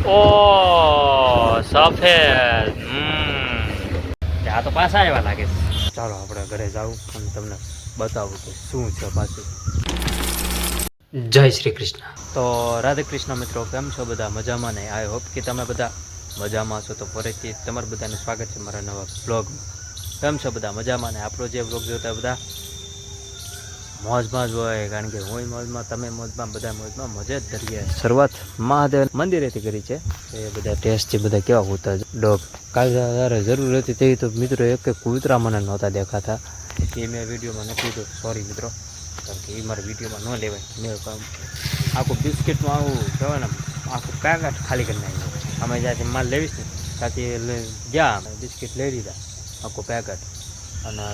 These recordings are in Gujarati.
ઓ સફેદ ત્યાં તો પાછા આવ્યા લાગે. ચાલો આપણે ઘરે જાવું અને તમને બતાવું કે શું છે પાછું. જય શ્રી કૃષ્ણ. તો રાધે કૃષ્ણ મિત્રો, કેમ છો બધા? મજામાં ને? આઈ હોપ કે તમે બધા મજામાં છો. તો ફરીથી તમારું બધાનું સ્વાગત છે મારા નવા બ્લોગમાં. કેમ છો બધા? મજામાં ને? આપણો જે બ્લોગ જોતા બધા મોજમાં જ હોય, કારણ કે હું મોજમાં, તમે મોજમાં, બધા મોજમાં, મજા જ કરીએ. શરૂઆત મહાદેવ મંદિરેથી કરી છે. એ બધા ટેસ્ટથી બધા કેવા હોતા ડોગ. કાલે જ્યારે જરૂર હતી તેવી તો મિત્રો એક કૂતરા મને નહોતા દેખાતા. એ મેં વિડીયોમાં નથી લીધું, સોરી મિત્રો, કારણ કે એ મારા વિડીયોમાં ન લેવાય. મેં આખું બિસ્કિટનું આવું કહેવાય ને, આખું પેકેટ ખાલી કરી નાખ્યું. અમે જ્યાંથી માલ લેવીશ ને ત્યાંથી ગયા, બિસ્કિટ લઈ લીધા આખું પેકેટ. અને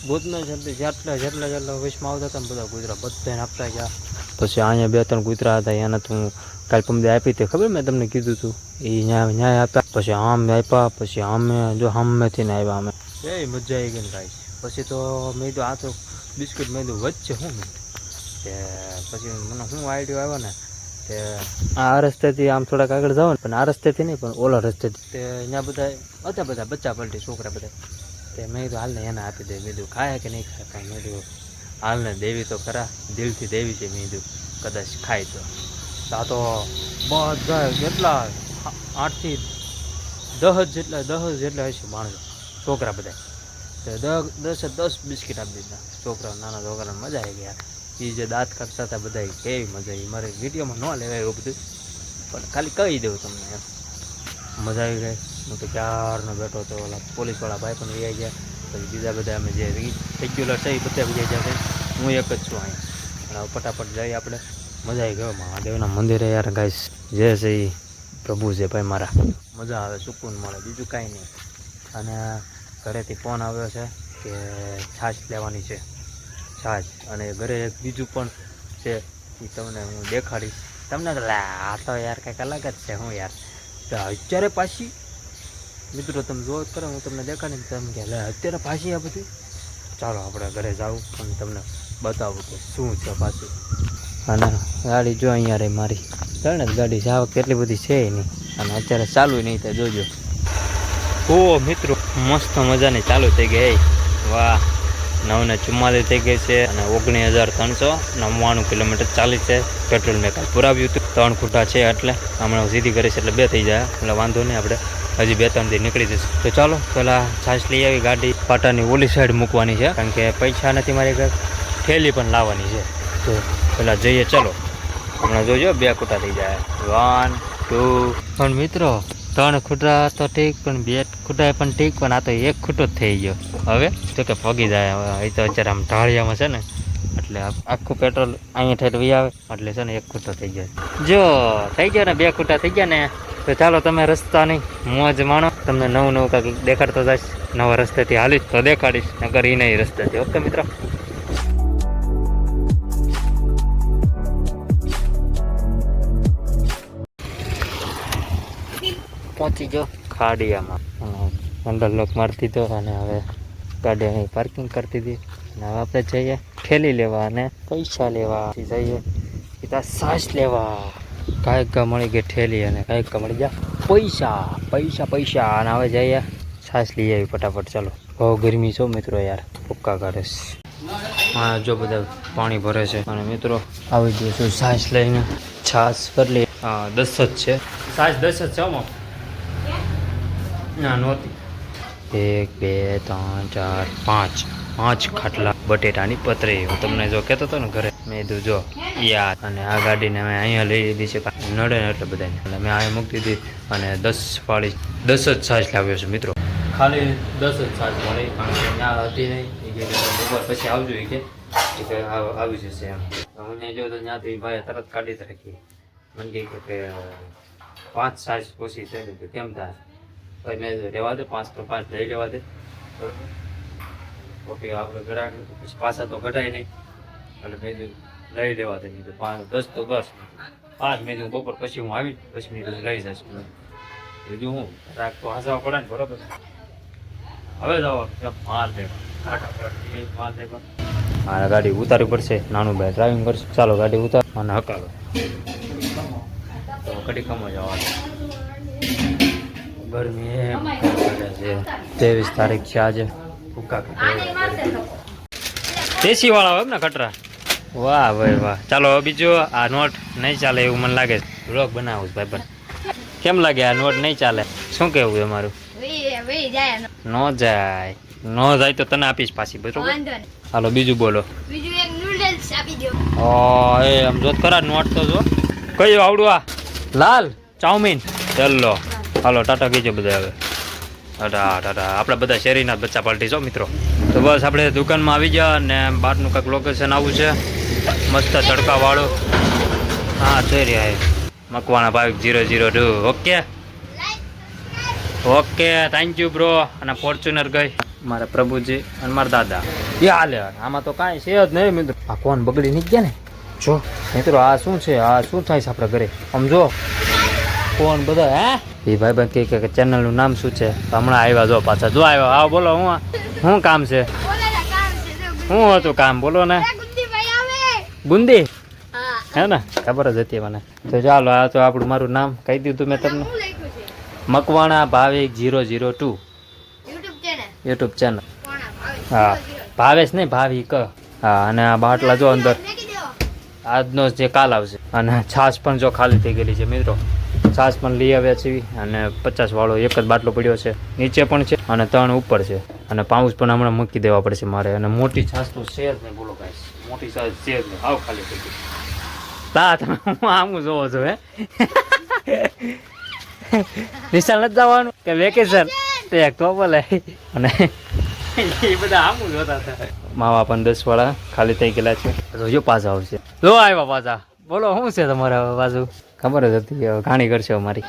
ગોતનો જેટલા વિશમાં આવતા હતા ને બધા કૂતરા બધાને આપતા ગયા. પછી અહીંયા 2-3 કૂતરા હતા, એને તો હું કાલ પમદે આપી તે ખબર મેં તમને કીધું હતું. એ ન્યાય આપ્યા, પછી આમ આપ્યા, પછી આમે જો સામેથી ને આવ્યા અમે. એ મજા આવી ગઈ ને કાંઈ. પછી તો મેં તો આ તો બિસ્કિટ મેં તો વચ્ચે હું તે પછી મને શું આઈડિયો આવ્યો ને કે આ રસ્તેથી આમ થોડાક આગળ જાઓ ને, પણ આ રસ્તેથી નહીં પણ ઓલા રસ્તેથી. તે અહીંયા બધા બચ્ચા પલટી છોકરા બધા. તે મેં કીધું હાલને એને આપી દે. મેં કીધું ખાય કે નહીં ખાય કાંઈ. મેં કીધું હાલને દેવી તો ખરા, દિલથી દેવી છે. મેં કીધું કદાચ ખાય તો. આ તો બધા કેટલા 8 થી 10 જેટલા હશે માણસો, છોકરા બધા. તો 10 બિસ્કિટ આપી દીધા છોકરા, નાના છોકરાને. મજા આવી ગયા. એ જે દાંત કાઢતા હતા બધા, કેવી મજા આવી. મારે વિડીયોમાં ન લેવાય એવું બધું, પણ ખાલી કહી દઉં તમને એમ. મજા આવી ગઈ. હું તો ક્યારનો બેઠો હતો. ઓલા પોલીસવાળા ભાઈ પણ વહી ગયા. પછી બીજા બધા અમે જે રેગ્યુલર છે એ બધા વહી ગયા છે. હું એક જ છું અહીંયા. અને ફટાફટ જઈએ આપણે. મજા આવી ગયો મહાદેવના મંદિરે યાર ગાઈસ. જે છે એ પ્રભુ છે ભાઈ મારા. મજા આવે, સુકૂન મળે, બીજું કાંઈ નહીં. અને ઘરેથી ફોન આવ્યો છે કે છાશ લેવાની છે, છાશ. અને ઘરે એક બીજું પણ છે, એ તમને હું દેખાડીશ. તમને તો આ તો યાર કંઈક અલગ જ છે. હું યાર અત્યારે પાછી મિત્રો તમે જો કરો, હું તમને દેખાડીને તમે કે અત્યારે પાછી આ બધું. ચાલો આપણે ઘરે જાવું અને તમને બતાવું કે શું છે પાછું. અને ગાડી જો અહીંયા રહી મારી. ચાલ ને ગાડી જાવ કેટલી બધી છે નહીં, અને અત્યારે ચાલુ નહીં થાય. જોજો. ઓ મિત્રો મસ્ત મજાની ચાલુ થઈ ગઈ. વાહ, 9:44 થઈ ગઈ છે. અને 19,399 કિલોમીટર ચાલી છે. પેટ્રોલ મેં કાલ પુરાવ્યું હતું. 3 ખૂટા છે એટલે હમણાં સીધી કરીશ એટલે 2 થઈ જાય. એટલે વાંધો નહીં, આપણે હજી 2-3 દી નીકળી જશે. તો ચાલો પહેલાં છાશ લઈ આવી. ગાડી પાટાની ઓલી સાઈડ મૂકવાની છે, કારણ કે પૈસા નથી મારી ઘર. થેલી પણ લાવવાની છે. તો પહેલાં જઈએ. ચલો હમણાં જોજો 2 ખૂટા થઈ જાય. 1 2. પણ મિત્રો 3 ખૂટા તો ઠીક, પણ 2 ખૂટા પણ ઠીક, પણ આ તો 1 ખૂટો જ થઈ ગયો. હવે તો કે પગી જાય. એ તો અત્યારે આમ ઢાળિયામાં છે ને, એટલે આખું પેટ્રોલ અહીંયા ઠેઠ વી આવે એટલે છે ને 1 ખૂટો થઈ જાય. જો થઈ ગયા ને 2 ખૂટા થઈ ગયા ને. તો ચાલો તમે રસ્તાની મોજ માણો. તમને નવું કાંઈક દેખાડતો જઈશ. નવા રસ્તેથી હાલીશ તો દેખાડીશ, નકર એ નહીં રસ્તેથી. ઓકે મિત્રો. પહોંચી ગયો ખાડિયામાં. હેન્ડલ લોક મારતી હતો અને હવે ગાડી અહીં પાર્કિંગ કરતી હતી. અને હવે આપણે જઈએ ઠેલી લેવા અને પૈસા લેવા. જઈએ સીધા છાશ લેવા. કાંઈક મળી ગઈ ઠેલી અને કાંઈક મળી ગયા પૈસા. અને હવે જઈએ છાશ લઈ આવી ફટાફટ. ચાલો, બહુ ગરમી છો મિત્રો યાર, ભૂક્કા કાઢે છે. હા જો બધા પાણી ભરે છે. અને મિત્રો આવી જઈશું છાશ લઈને. છાશ કેટલી? હા 10 જ છે. છાશ 10 જ છે. ના નહોતી. 1 2 3 4 5 ખાટલા બટેટાની પતરી. હું તમને જો કહેતો હતો ને ઘરે, મેં કીધું જો યાર. અને આ ગાડીને મેં અહીંયા લઈ લીધી છે, નડે ને એટલે બધાને. એટલે મેં અહીંયા મૂકી દીધી. અને 10 વાળી 10 જ છાશ લાવ્યો છું મિત્રો. ખાલી 10 જ છાશ મળી, કારણ કે ત્યાં હતી નહીં. એ બપોર પછી આવજો એ કે આવી જશે એમ. હું ત્યાં જો તો ત્યાંથી ભાઈ તરત કાઢી જ રાખી. મને કહે કે 5 છાશ ઓછી થઈ ગઈ. કેમ થાય? ભાઈ મેં રહેવા દે, 5 તો 5 લઈ લેવા દે. ઓકે આપણે ઘડા પછી પાછા તો ઘટાય નહીં, એટલે મેં લઈ લેવા દે. નહીં તો 10 તો 10 5 મેં બપોર પછી હું આવી પછી મેં લઈ જઈશ. બીજું હું રાખ તો હસાવા પડે ને. બરાબર. હવે જાઓ માલ લેવા. મારે ગાડી ઉતારવી પડશે. નાનું ભાઈ ડ્રાઇવિંગ કરશે. ચાલો ગાડી ઉતાર અને હકાલો. તો કડીકામાં જવાનું. ગરમી એમ પડે છે. 23 તારીખ છે આજે. ભૂકા દેશી વાળા હોય ને કટરા. વાહ ભાઈ વાહ. ચાલો બીજું આ નોટ નહીં ચાલે એવું મને લાગે છે. વ્લોગ બનાવું ભાઈ બન. કેમ લાગે આ નોટ નહીં ચાલે? શું કેવું અમારું? નો જાય તો તને આપીશ પાછી બરોબર. હાલો બીજું બોલો. એ આમ જોત ખરા નોટ તો જો. કયું આવડું આ લાલ ચાઉમીન. ચલો હાલો ટાટા કીજો બધા હવે. ટાટા આપણે બધા શેરીના બચ્ચા પાલટી છો મિત્રો. તો બસ આપણે દુકાનમાં આવી ગયા અને બહારનું કંઈક લોકેશન આવું છે મસ્ત તડકાવાળું. હા જોઈ રહ્યા મકવાણા ભાવિક 002. Okay thank you bro. અને ફોર્ચ્યુનર ગઈ મારા પ્રભુજી અને મારા દાદા. એ હાલે આમાં તો કાંઈ છે જ નહીં મિત્રો. આ કોણ બગડી નહીં ગયા ને જો મિત્રો. આ શું છે? આ શું થાય છે આપણા ઘરે? આમ જો કોણ બધા હે એ ભાઈ ભાઈ કે ચેનલનું નામ શું છે? હમણાં આવ્યા જો પાછા જો આવ્યા. આવો બોલો શું કામ છે? શું હતું કામ બોલો ને? ગુંદી હે ને ખબર જ હતી મને. તો ચાલો આ તો આપણું મારું નામ કહી દીધું મેં તમને. મકવાણા ભાવિક 002 યુટ્યુબ ચેનલ. હા ભાવેશ નહીં ભાવિક. હા અને આ બાટલા જો અંદર આજનો જે કાલ આવશે. અને છાશ પણ જો ખાલી થઈ ગયેલી છે મિત્રો. છાશ પણ લઈ આવ્યા છીએ અને 50 વાળો એક જ બાટલો પડ્યો છે. નીચે પણ છે અને 3 ઉપર છે. અને પાઉચ પણ હમણાં મૂકી દેવા પડશે મારે. અને મોટી છાશ તો છે જ નહીં બોલો ગાઈસ. મોટી છાશ છે જ નહીં. હાવ ખાલી થઈ ગઈ. તા તમે હું આમ જોવો છો હે? નિશાળ નથી જવાનું કે વેકેશન એક તો બોલે. અને એ બધા આમ જોતા હતા. માવા પણ 10 વાળા ખાલી થઈ ગયેલા છે. જો પાછા આવશે. જો આવ્યા પાછા. બોલો શું છે તમારા બાજુ? ખબર જ હતી ઘાણી કરશે અમારી.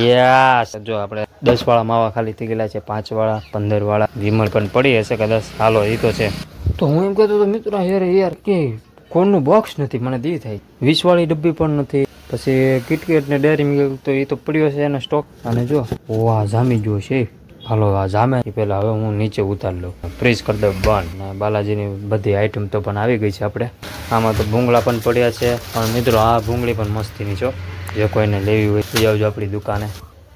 યસ જો આપણે 10 વાળા માવા ખાલી થઈ ગયેલા છે. 5 વાળા 15 વાળા વિમલ પણ પડી હશે કદાચ. હાલો એ તો છે. તો હું એમ કહેતો હતો મિત્રો યાર કે કોણનું બોક્સ નથી મને દી થાય. 20 વાળી ડબ્બી પણ નથી. પછી કિટકેટ ને ડેરી મિલ્ક તો એ તો પડ્યો છે એનો સ્ટોક. અને જો વાહ જામી ગયો છે. હાલો આ જામે પહેલાં હવે હું નીચે ઉતારી લઉં. ફ્રીઝ કરી દઉં બંધ. ને બાલાજીની બધી આઈટમ તો પણ આવી ગઈ છે આપણે. આમાં તો ભૂંગળા પણ પડ્યા છે. પણ મિત્રો આ ભૂંગળી પણ મસ્તીની છો. જે કોઈને લેવી હોય લઈ આવજો આપણી દુકાને.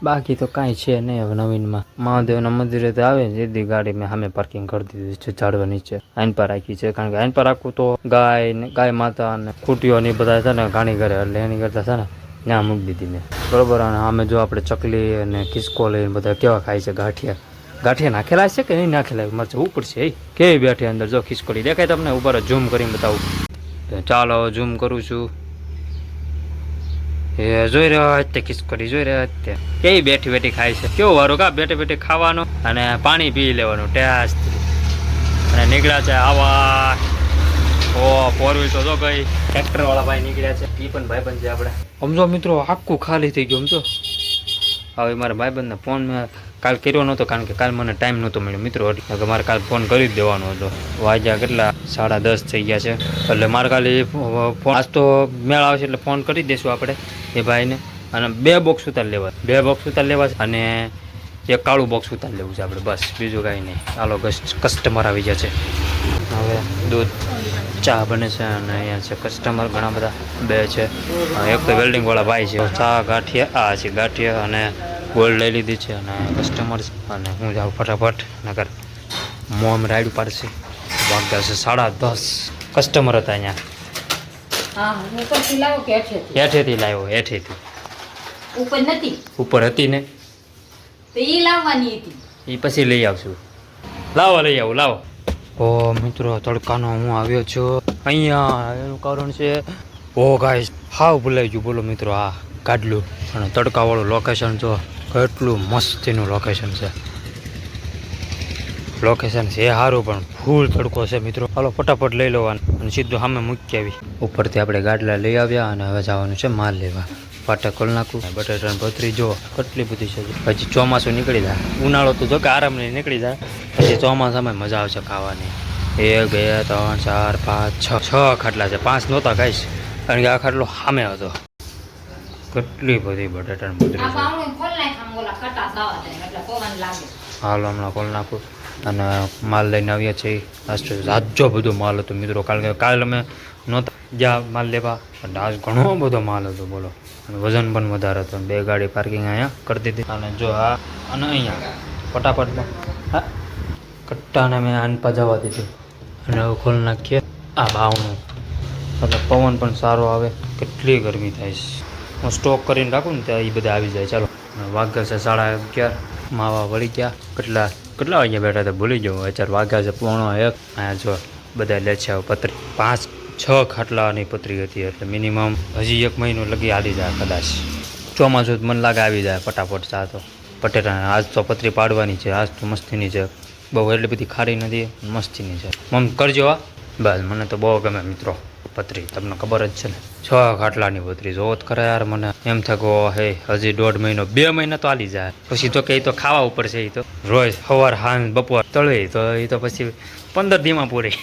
બાકી તો કાંઈ છે નહીં હવે નવીનમાં. મહાદેવના મંદિરે તો આવે જેથી ગાડી મેં સામે પાર્કિંગ કરી દીધી છે ઝાડવા નીચે. આઈન પર રાખી છે કારણ કે આઈન પર રાખવું તો ગાય માતા અને ખૂટીઓ ને બધા છે ને ઘાણી કરે એટલે એની કરતાં છે ને ત્યાં મૂકી દીધી મેં બરોબર. અને આમે જો આપણે ચકલી અને ખિસકોલી બધા કેવા ખાય છે ગાંઠિયા નાખેલા છે કે નહીં નાખેલા મારે જવું પડશે. કેવી બેઠી અંદર જો ખિસકોલી દેખાય તમને? ઉપર ઝૂમ કરીને બતાવું. ચાલો ઝૂમ કરું છું. એ જોઈ રહ્યો તે ખિસકોલી જોઈ રહ્યો તે કેવી બેઠી ખાય છે. કેવું વારું કા બેઠી ખાવાનું અને પાણી પી લેવાનું ટેસ્ટ. અને નીકળ્યા છે આવા. ઓ ફોરવ્હીલ તો જો ગઈ. ટ્રેક્ટર વાળા ભાઈ નીકળ્યા છે. એ પણ ભાઈબંધ છે આપણે. સમજો મિત્રો આખું ખાલી થઈ ગયું સમજો. હવે મારા ભાઈબંધને ફોન મેં કાલ કર્યો નહોતો કારણ કે કાલ મને ટાઈમ નહોતો મળ્યો મિત્રો. એટલે મારે કાલ ફોન કરી જ દેવાનો હતો. વાગ્યા કેટલા 10:30 થઈ ગયા છે. એટલે મારે કાલે ફોન આજ તો મેળ આવશે એટલે ફોન કરી દઈશું આપણે એ ભાઈને. અને 2 બોક્સ ઉતાર લેવા છે અને એક કાળું બોક્સ ઉતાર લેવું છે આપણે. બસ બીજું કાંઈ નહીં. ચાલો કસ્ટમર આવી ગયા છે. હવે દૂધ ચા બને છે અને અહીંયા છે કસ્ટમર ઘણા બધા 2 છે. એક તો વેલ્ડિંગવાળા ભાઈ છે. ચા ગાંઠિયા છે ગાંઠિયા અને ગોલ્ડ લઈ લીધી છે અને કસ્ટમર છે. અને હું જાઉં ફટાફટ નગર મોમ રાઈડ પાડશે. વાગ્યા છે 10:30. કસ્ટમર હતા અહીંયા. હેઠેથી લાવ્યો હેઠેથી. ઉપર હતી ને એ પછી લઈ આવશું. લઈ આવું લાવો. ઓ મિત્રો તડકાનો હું આવ્યો છું અહીંયા. એનું કારણ છે ઓ ગાઈસ હાવ ભૂલાઈ ગયું બોલો મિત્રો. આ કાઢલું અને તડકાવાળું લોકેશન જો કેટલું મસ્તીનું લોકેશન છે. લોકેશન છે સારું પણ ફૂલ તડકો છે મિત્રો. હાલો ફટાફટ લઈ લેવાનું અને સીધું સામે મૂકી આવી. ઉપરથી આપણે ગાડલા લઈ આવ્યા અને હવે જવાનું છે માલ લેવા. પાટકલ નાખું. બટેટા ભત્રી જો કેટલી બધી છે. પછી ચોમાસું નીકળી જાય. ઉનાળો તો જો કે આરામ નહીં નીકળી જાય. પછી ચોમાસામાં મજા આવશે ખાવાની. 1 2 3 4 5 6 ખાટલા છે. 5 નહોતા ખાઈશ કારણ કે આ ખાટલો સામે હતો. કેટલી બધી બટેટા ભત્રી છે. હાલો હમણાં ખોલ નાખું. અને માલ લઈને આવ્યા છીએ. રાજો બધો માલ હતો મિત્રો, કારણ કે કાલે અમે નહોતા જ્યાં માલ લેવા, અને આજ ઘણો બધો માલ હતો બોલો. અને વજન પણ વધારે હતો. 2 ગાડી પાર્કિંગ અહીંયા કરી દીધી. અને જો આ અને અહીંયા ફટાફટમાં હા કટ્ટાને મેં આનપા જવા દીધું અને હવે ખોલ નાખીએ આ ભાવનું, એટલે પવન પણ સારો આવે. કેટલી ગરમી થાય છે. હું સ્ટોક કરીને રાખું ને ત્યાં એ બધા આવી જાય. ચાલો વાગ્યા છે 11:30. માવા વળી ગયા. કેટલા વાગ્યા બેઠા હતા ભૂલી જાઉં. અત્યારે વાગ્યા છે 1:45. અહીંયા જો બધા લે છે પતરી. 5-6 ખાટલાની પતરી હતી, એટલે મિનિમમ હજી 1 મહિનો લગી હાલી જાય કદાચ. ચોમાસું મને લાગે આવી જાય ફટાફટ. ચા તો પટેટા આજ તો પતરી પાડવાની છે. આજ તો મસ્તીની છે, બહુ એટલી બધી ખારી નથી, મસ્તીની છે. મમ કરજો હા. બસ મને તો બહુ ગમે મિત્રો પતરી, તમને ખબર જ છે ને. 6 ખાટલાની પતરી જોવો જ ખરા યાર. મને એમ થકો હે હજી 1.5 મહિનો 2 મહિના તો હાલી જાય. પછી તો કે એ તો ખાવા ઉપર છે. એ તો રોજ સવાર સાંજ બપોર તળવી તો એ તો પછી 15 દીમાં પૂરી.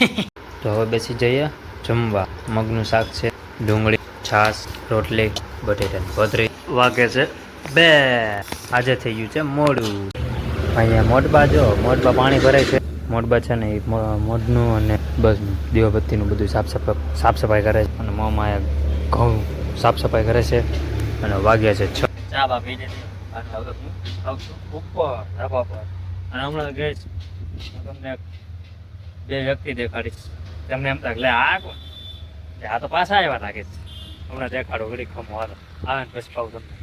તો હવે બેસી જઈએ જમવા. મગનું શાક છે, ડુંગળી, છાશ, રોટલી, બટેટાની પતરી. વાગે છે 2. આજે થઈ ગયું છે મોડું. અહીંયા મોડબા જો મોડબા પાણી ભરાય છે. મોડબા છે ને એ મોડનું અને બસ દીવાબત્તીનું બધું સાફ સફાઈ કરે છે. અને મોમાં ઘઉં સાફ સફાઈ કરે છે. અને વાગ્યા છે 6. ચા બા પી લીધી અને હવે હું આવશું ઉપર ધાબા પર. અને હમણાં ગઈશ હું તમને 2 વ્યક્તિ દેખાડીશ. તમને એમ લાગે આ કોણ? આ તો પાછા આવ્યા લાગે છે. હમણાં દેખાડો ઘડી ખમો હાલો આવે ને પછી પાઉં તમને.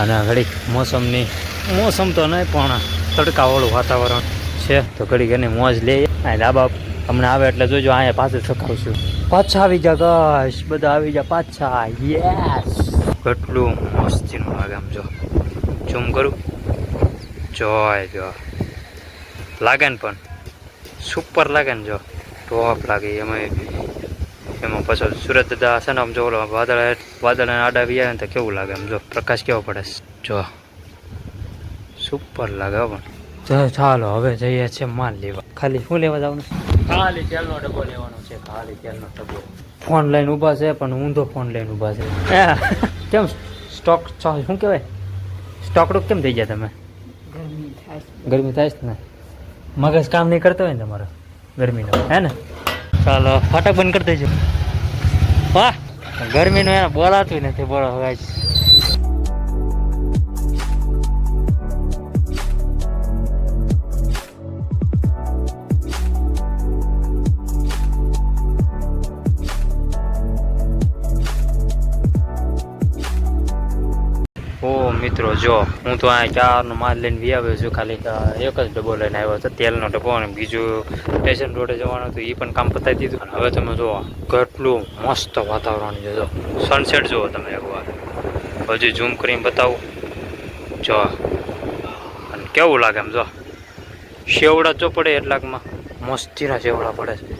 અને ઘડીક મોસમ તો નહીં પણ તડકાવાળું વાતાવરણ છે, તો ઘડીક એની મોજ લઈએ. ધાબા હમણાં આવે એટલે જોજો અહીંયા પાછું છકાવશું. પાછા આવી જા ગાઈસ, બધા આવી જા પાછા. યસ, કેટલું મસ્તીનું લાગે આમ જો. ઝૂમ કરું જોય જો લાગે ને, પણ સુપર લાગે ને જો. ટોપ લાગે. એમાં પછી સુરત દાદા છે ને આમ જો ઓલો વાદળ આડા આવી જાય ને તો કેવું લાગે આમ જો. પ્રકાશ કેવો પડે જો, સુપર લાગે. પણ ચાલો હવે જઈએ છીએ માલ લેવા. ખાલી શું લેવા જવાનું? ખાલી તેલનો ડબ્બો લેવાનો છે. ખાલી તેલનો ડબ્બો. ફોન લઈને ઊભા છે, પણ ઊંધો ફોન લઈને ઊભા છે. કેમ સ્ટોક શું કહેવાય, સ્ટોકડું કેમ થઈ ગયા તમે? ગરમી થાય છે ને, મગજ કામ નહીં કરતો હોય ને તમારો ગરમીનો, હે ને? ચાલો ફાટક બંધ કરી દેજો. વાહ, ગરમીનું એને બોલાતું નથી. બોલો હવે મિત્રો જો હું તો અહીંયા ચારનો માલ લઈને વી આવ્યો છું. ખાલી એક જ ડબ્બો લઈને આવ્યો હતો, તેલનો ડબ્બો. અને બીજું સ્ટેશન રોડે જવાનું હતું, એ પણ કામ પતાવી દીધું. અને હવે તમે જુઓ કેટલું મસ્ત વાતાવરણ છે. જો સનસેટ જુઓ તમે એકવાર. હજી ઝૂમ કરીને બતાવું જો. અને કેવું લાગે એમ જો. શેવડા જો પડે એટલાકમાં મસ્તીના શેવડા પડે છે.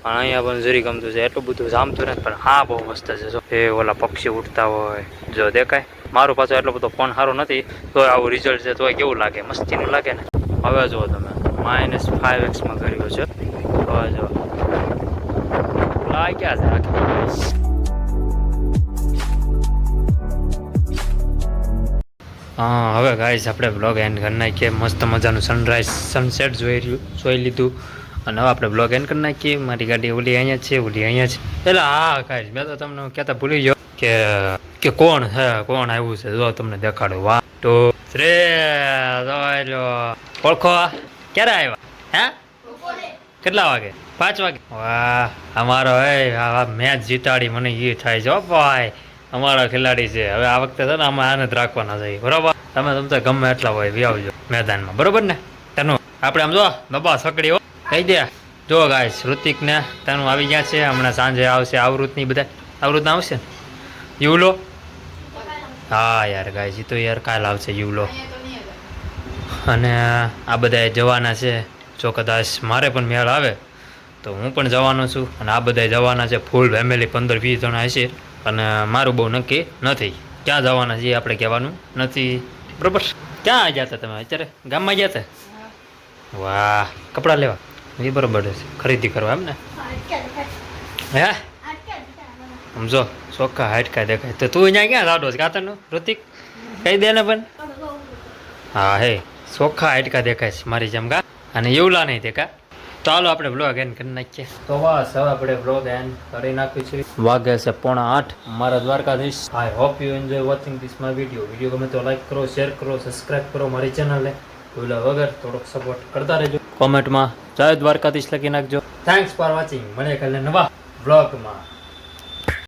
અને અહીંયા પણ જરી ગમતું છે. એટલું બધું જામતું નથી, પણ હા બહુ મસ્ત છે. જો એ ઓલા પક્ષી ઉડતા હોય જો દેખાય. મારું પાછો એટલો બધો ફોન સારો નથી, તો આવું રિઝલ્ટ છે. તોય કેવું લાગે, મસ્તીનું લાગે ને. હવે જુઓ તમે -5x કર્યો છે. હવે જો લાગ્યા છે રાખી. હા હવે ગાઈસ આપણે બ્લોગ એન્ડ કરી નાખીએ. મસ્ત મજાનું સનસેટ જોઈ લીધું. અને હવે આપણે બ્લોગ એન્ડ કરી નાખીએ. મારી ગાડી ઓલી અહીંયા છે, ઓલી અહીંયા છે. એટલે હા ગાઈસ મેં તો તમને કહેતા ભૂલી ગયો કે કોણ છે, કોણ આવ્યું છે. જો તમને દેખાડો. વાહ તો ઓળખો ક્યારે આવ્યા? હે કેટલા વાગે? 5 વાગે. વાહ અમારો મેચ જીતાડી મને એ થાય છે ભાઈ. અમારા ખેલાડી છે. હવે આ વખતે છે ને અમે આને જ રાખવાના છે, બરોબર? તમે ગમે એટલા હોય વી આવજો મેદાનમાં, બરોબર ને? તેનું આપણે આમ જો દબા સકડી હો કહી દે. જો ગાઈસ ઋતિક ને તેનું આવી ગયા છે. હમણાં સાંજે આવશે આવૃતની, બધા આવૃતના આવશે. યુલો હા યાર ગાઈસ, એ તો યાર કાલ આવશે યુલો. અને આ બધા જવાના છે. જો કદાચ મારે પણ મેળ આવે તો હું પણ જવાનો છું. અને આ બધા જવાના છે ફૂલ ફેમિલી, 15-20 જણા હશે. અને મારું બહુ નક્કી નથી ક્યાં જવાના છે, આપણે કહેવાનું નથી, બરોબર? ક્યાં ગયા હતા તમે અત્યારે? ગામમાં ગયા હતા? વાહ કપડાં લેવા એ બરોબર છે, ખરીદી કરવા એમ ને? હે સમજો ચોખ્ખા હાટકા દેખાય. તો તું અહીંયા ક્યાં લાડો છે કાતરનું ઋતિક? કહી દે ને પણ. હા હે ચોખ્ખા હાટકા દેખાય છે મારી જેમ. કા અને એવું નહીં તે કા. તો હાલો આપણે બ્લોગ એન્ડ કરી નાખીએ. તો બસ હવે આપણે બ્લોગ એન્ડ કરી નાખ્યું છે. વાગે છે 7:45. મારા Dwarkadhish. I hope you enjoy watching this my video ગમે તો લાઈક કરો, શેર કરો, સબસ્ક્રાઈબ કરો મારી ચેનલને. ભૂલા વગર થોડોક સપોર્ટ કરતા રહેજો. કોમેન્ટમાં જય દ્વારકાધીશ લખી નાખજો. Thanks for watching. મળીએ કાલે નવા બ્લોગમાં.